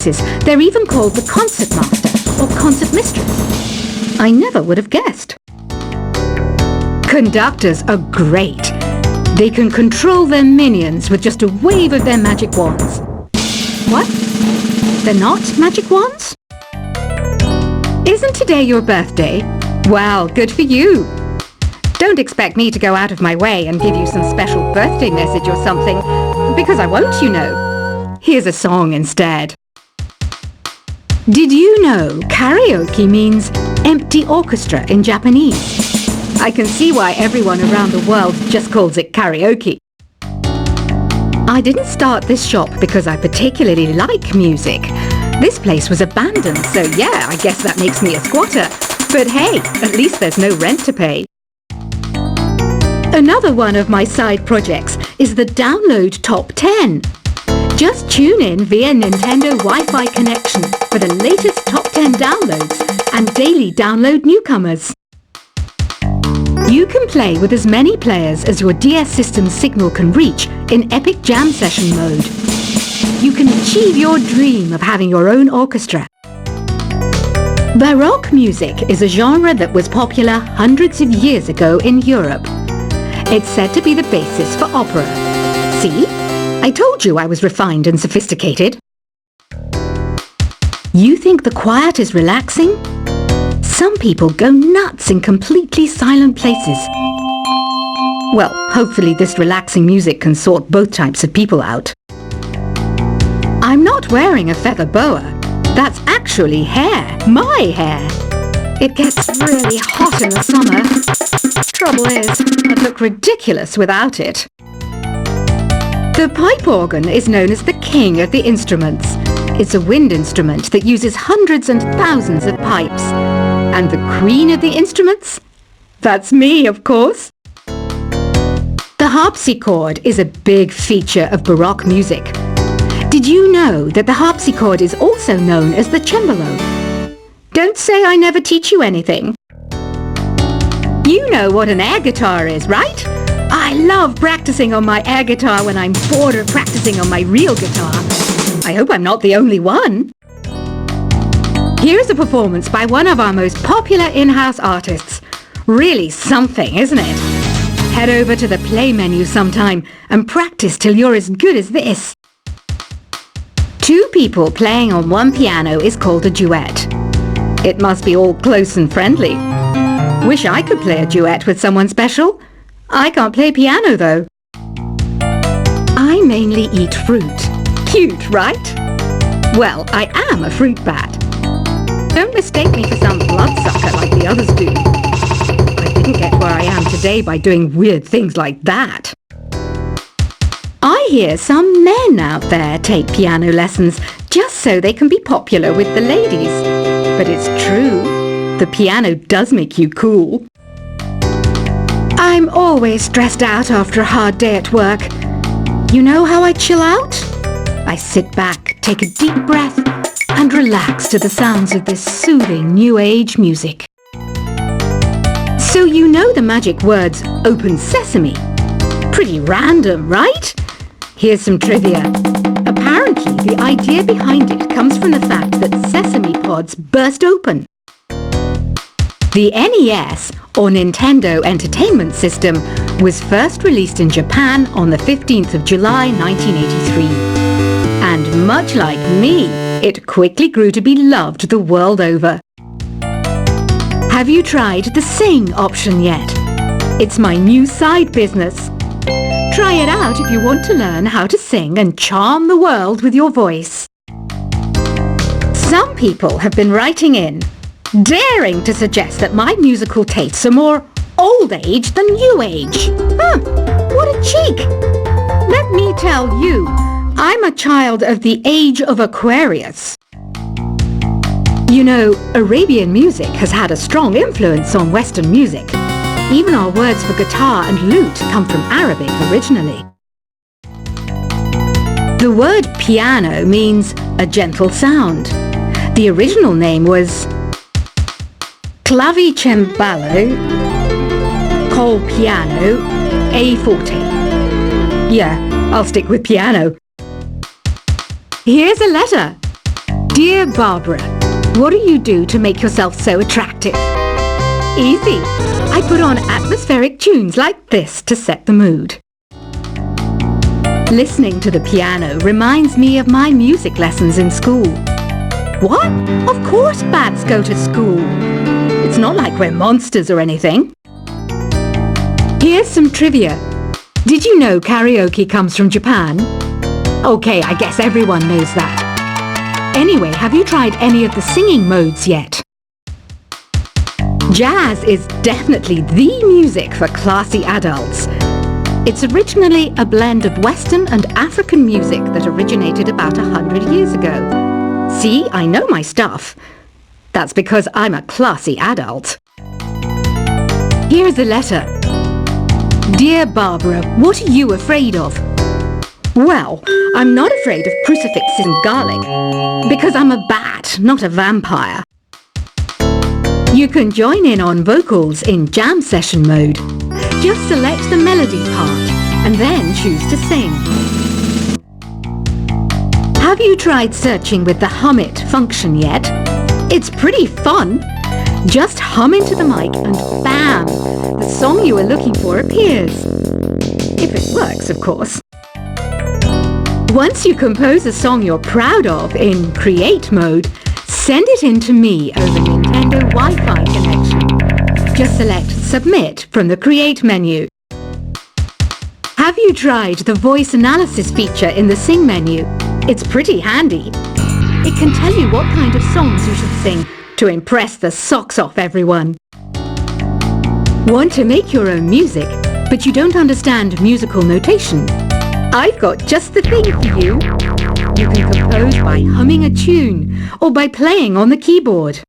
They're even called the concert master or concert mistress. I never would have guessed. Conductors are great. They can control their minions with just a wave of their magic wands. What? They're not magic wands? Isn't today your birthday? Well, good for you. Don't expect me to go out of my way and give you some special birthday message or something, because I won't, you know. Here's a song instead. Did you know karaoke means empty orchestra in Japanese? I can see why everyone around the world just calls it karaoke. I didn't start this shop because I particularly like music. This place was abandoned, so yeah, I guess that makes me a squatter. But hey, at least there's no rent to pay. Another one of my side projects is the Download Top 10. Just tune in via Nintendo Wi-Fi connection for the latest top 10 downloads and daily download newcomers. You can play with as many players as your DS system's signal can reach in Epic Jam Session mode. You can achieve your dream of having your own orchestra. Baroque music is a genre that was popular hundreds of years ago in Europe. It's said to be the basis for opera. See? I told you I was refined and sophisticated. You think the quiet is relaxing? Some people go nuts in completely silent places. Well, hopefully this relaxing music can sort both types of people out. I'm not wearing a feather boa. That's actually hair, my hair. It gets really hot in the summer. Trouble is, I'd look ridiculous without it. The pipe organ is known as the king of the instruments. It's a wind instrument that uses hundreds and thousands of pipes. And the queen of the instruments? That's me, of course. The harpsichord is a big feature of Baroque music. Did you know that the harpsichord is also known as the cembalo? Don't say I never teach you anything. You know what an air guitar is, right? I love practicing on my air guitar when I'm bored of practicing on my real guitar. I hope I'm not the only one. Here's a performance by one of our most popular in-house artists. Really something, isn't it? Head over to the play menu sometime and practice till you're as good as this. Two people playing on one piano is called a duet. It must be all close and friendly. Wish I could play a duet with someone special. I can't play piano though. I mainly eat fruit. Cute, right? Well, I am a fruit bat. Don't mistake me for some bloodsucker like the others do. I didn't get where I am today by doing weird things like that. I hear some men out there take piano lessons just so they can be popular with the ladies. But it's true. The piano does make you cool. I'm always stressed out after a hard day at work. You know how I chill out? I sit back, take a deep breath, and relax to the sounds of this soothing new age music. So you know the magic words open sesame? Pretty random, right? Here's some trivia. Apparently the idea behind it comes from the fact that sesame pods burst open. The NES, or Nintendo Entertainment System, was first released in Japan on the 15th of July 1983. And much like me, it quickly grew to be loved the world over. Have you tried the Sing option yet? It's my new side business. Try it out if you want to learn how to sing and charm the world with your voice. Some people have been writing in, daring to suggest that my musical tastes are more old age than new age. What a cheek! Let me tell you, I'm a child of the age of Aquarius. You know, Arabian music has had a strong influence on Western music. Even our words for guitar and lute come from Arabic originally. The word piano means a gentle sound. The original name was clavicembalo col piano a forte. Yeah, I'll stick with piano. Here's a letter. Dear Barbara, what do you do to make yourself so attractive? Easy. I put on atmospheric tunes like this to set the mood. Listening to the piano reminds me of my music lessons in school. What? Of course bats go to school. It's not like we're monsters or anything. Here's some trivia. Did you know karaoke comes from Japan? Okay, I guess everyone knows that. Anyway, have you tried any of the singing modes yet? Jazz is definitely the music for classy adults. It's originally a blend of Western and African music that originated about 100 years ago. See, I know my stuff. That's because I'm a classy adult. Here's a letter. Dear Barbara, what are you afraid of? Well, I'm not afraid of crucifixes and garlic, because I'm a bat, not a vampire. You can join in on vocals in jam session mode. Just select the melody part, and then choose to sing. Have you tried searching with the Hum It function yet? It's pretty fun. Just hum into the mic and bam! The song you are looking for appears. If it works, of course. Once you compose a song you're proud of in Create mode, send it in to me over Nintendo Wi-Fi connection. Just select Submit from the Create menu. Have you tried the voice analysis feature in the Sing menu? It's pretty handy. It can tell you what kind of songs you should sing to impress the socks off everyone. Want to make your own music, but you don't understand musical notation? I've got just the thing for you. You can compose by humming a tune or by playing on the keyboard.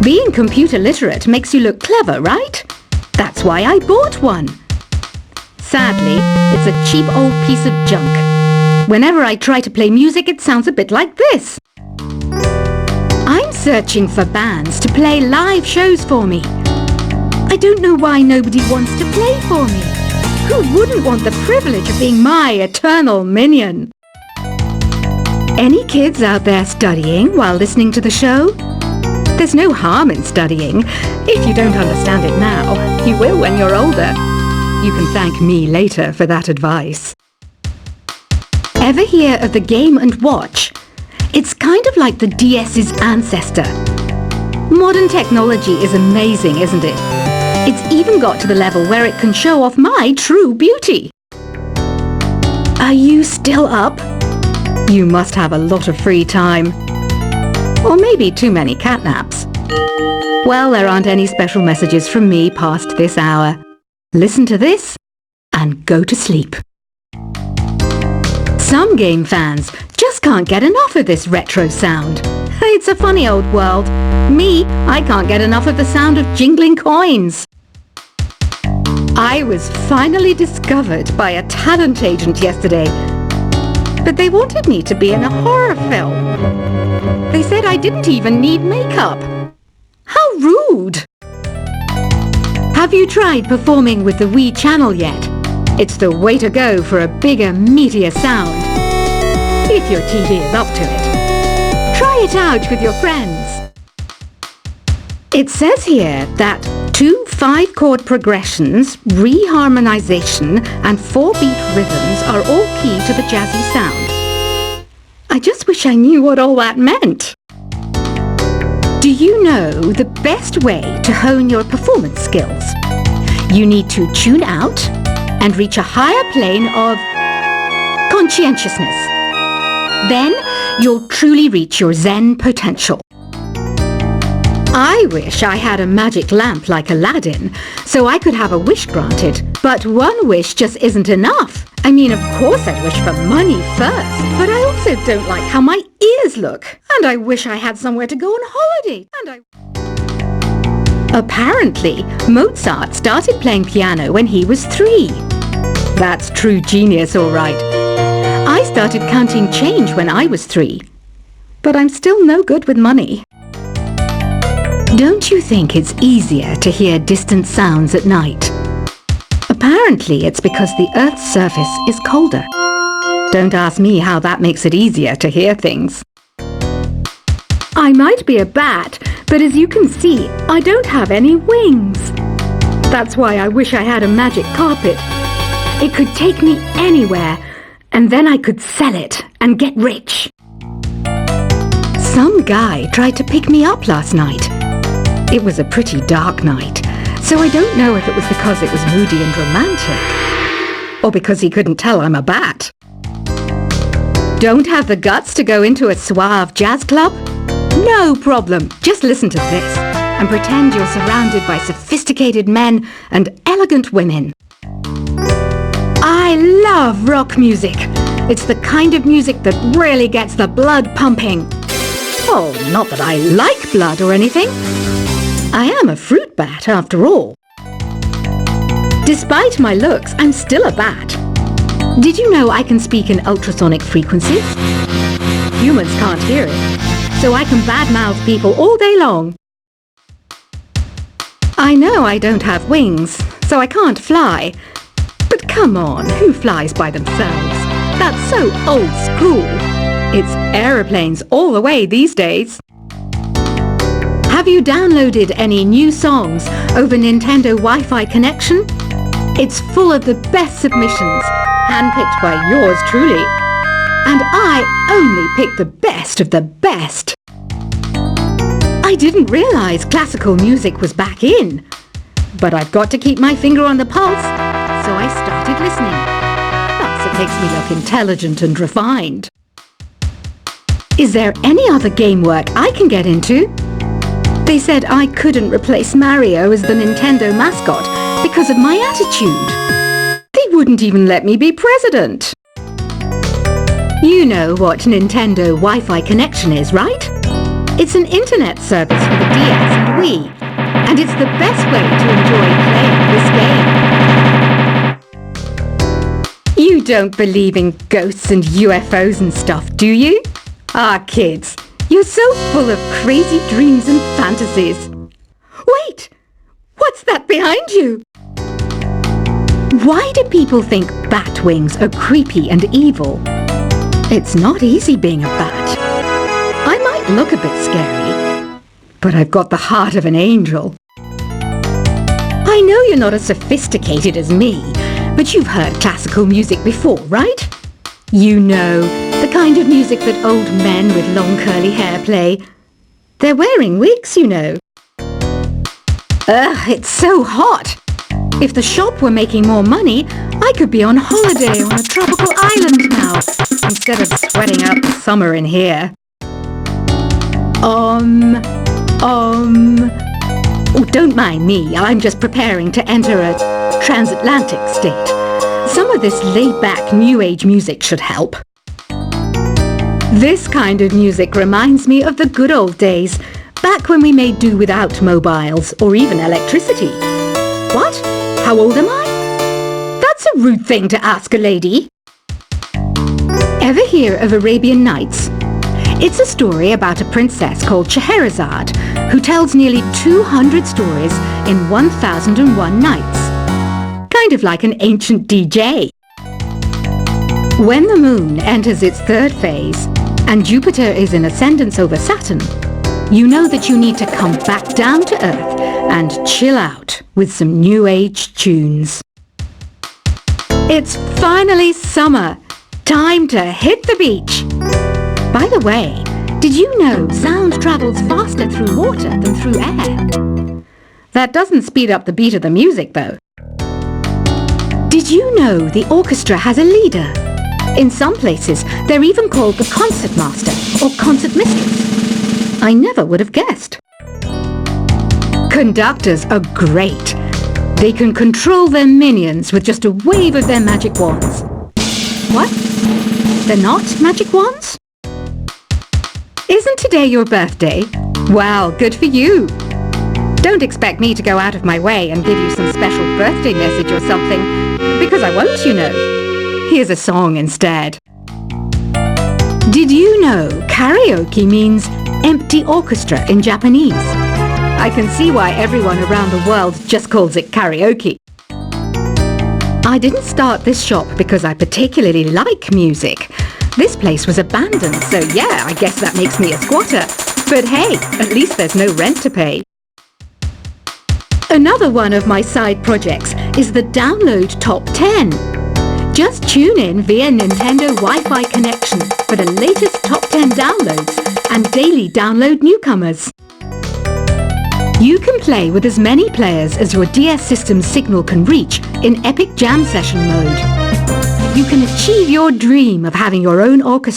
Being computer literate makes you look clever, right? That's why I bought one. Sadly, it's a cheap old piece of junk. Whenever I try to play music, it sounds a bit like this. I'm searching for bands to play live shows for me. I don't know why nobody wants to play for me. Who wouldn't want the privilege of being my eternal minion? Any kids out there studying while listening to the show? There's no harm in studying. If you don't understand it now, you will when you're older. You can thank me later for that advice. Ever hear of the Game & Watch? It's kind of like the DS's ancestor. Modern technology is amazing, isn't it? It's even got to the level where it can show off my true beauty. Are you still up? You must have a lot of free time. Or maybe too many catnaps. Well, there aren't any special messages from me past this hour. Listen to this and go to sleep. Some game fans just can't get enough of this retro sound. It's a funny old world. Me, I can't get enough of the sound of jingling coins. I was finally discovered by a talent agent yesterday, but they wanted me to be in a horror film. They said I didn't even need makeup. How rude! Have you tried performing with the Wii channel yet? It's the way to go for a bigger, meatier sound. If your TV is up to it. Try it out with your friends. It says here that 2 5-chord progressions, reharmonization, and 4-beat rhythms are all key to the jazzy sound. I just wish I knew what all that meant. Do you know the best way to hone your performance skills? You need to tune out and reach a higher plane of conscientiousness. Then you'll truly reach your Zen potential. I wish I had a magic lamp like Aladdin, so I could have a wish granted. But one wish just isn't enough. I mean, of course I'd wish for money first, but I also don't like how my ears look. And I wish I had somewhere to go on holiday. Apparently, Mozart started playing piano when he was 3. That's true genius, all right. I started counting change when I was 3. But I'm still no good with money. Don't you think it's easier to hear distant sounds at night? Apparently it's because the Earth's surface is colder. Don't ask me how that makes it easier to hear things. I might be a bat, but as you can see, I don't have any wings. That's why I wish I had a magic carpet. It could take me anywhere, and then I could sell it and get rich. Some guy tried to pick me up last night. It was a pretty dark night, so I don't know if it was because it was moody and romantic, or because he couldn't tell I'm a bat. Don't have the guts to go into a suave jazz club? No problem. Just listen to this and pretend you're surrounded by sophisticated men and elegant women. I love rock music. It's the kind of music that really gets the blood pumping. Oh, not that I like blood or anything. I am a fruit bat after all. Despite my looks, I'm still a bat. Did you know I can speak in ultrasonic frequencies? Humans can't hear it, so I can badmouth people all day long. I know I don't have wings, so I can't fly. But come on, who flies by themselves? That's so old school. It's aeroplanes all the way these days. Have you downloaded any new songs over Nintendo Wi-Fi connection? It's full of the best submissions, handpicked by yours truly. And I only pick the best of the best. I didn't realize classical music was back in. But I've got to keep my finger on the pulse, so I started listening. Plus, it makes me look intelligent and refined. Is there any other game work I can get into? They said I couldn't replace Mario as the Nintendo mascot because of my attitude. They wouldn't even let me be president. You know what Nintendo Wi-Fi connection is, right? It's an internet service for the DS and Wii, and it's the best way to enjoy playing this game. You don't believe in ghosts and UFOs and stuff, do you? Ah, kids, you're so full of crazy dreams and fantasies. Wait! What's that behind you? Why do people think bat wings are creepy and evil? It's not easy being a bat. I might look a bit scary, but I've got the heart of an angel. I know you're not as sophisticated as me, but you've heard classical music before, right? You know, the kind of music that old men with long curly hair play. They're wearing wigs, you know. Ugh, it's so hot. If the shop were making more money, I could be on holiday on a tropical island now, instead of sweating out the summer in here. Oh, don't mind me, I'm just preparing to enter a transatlantic state. Some of this laid-back New Age music should help. This kind of music reminds me of the good old days, back when we made do without mobiles or even electricity. What? How old am I? That's a rude thing to ask a lady. Ever hear of Arabian Nights? It's a story about a princess called Scheherazade, who tells nearly 200 stories in 1001 nights. Kind of like an ancient DJ. When the moon enters its third phase, and Jupiter is in ascendance over Saturn, you know that you need to come back down to Earth and chill out with some New Age tunes. It's finally summer. Time to hit the beach. By the way, did you know sound travels faster through water than through air? That doesn't speed up the beat of the music, though. Did you know the orchestra has a leader? In some places, they're even called the concert master or concert mistress. I never would have guessed. Conductors are great. They can control their minions with just a wave of their magic wands. What? They're not magic wands? Isn't today your birthday? Well, good for you. Don't expect me to go out of my way and give you some special birthday message or something, because I won't, you know. Here's a song instead. Did you know karaoke means empty orchestra in Japanese? I can see why everyone around the world just calls it karaoke. I didn't start this shop because I particularly like music. This place was abandoned, so yeah, I guess that makes me a squatter. But hey, at least there's no rent to pay. Another one of my side projects is the Download Top 10. Just tune in via Nintendo Wi-Fi connection for the latest Top 10 downloads and daily download newcomers. You can play with as many players as your DS system's signal can reach in Epic Jam Session mode. You can achieve your dream of having your own orchestra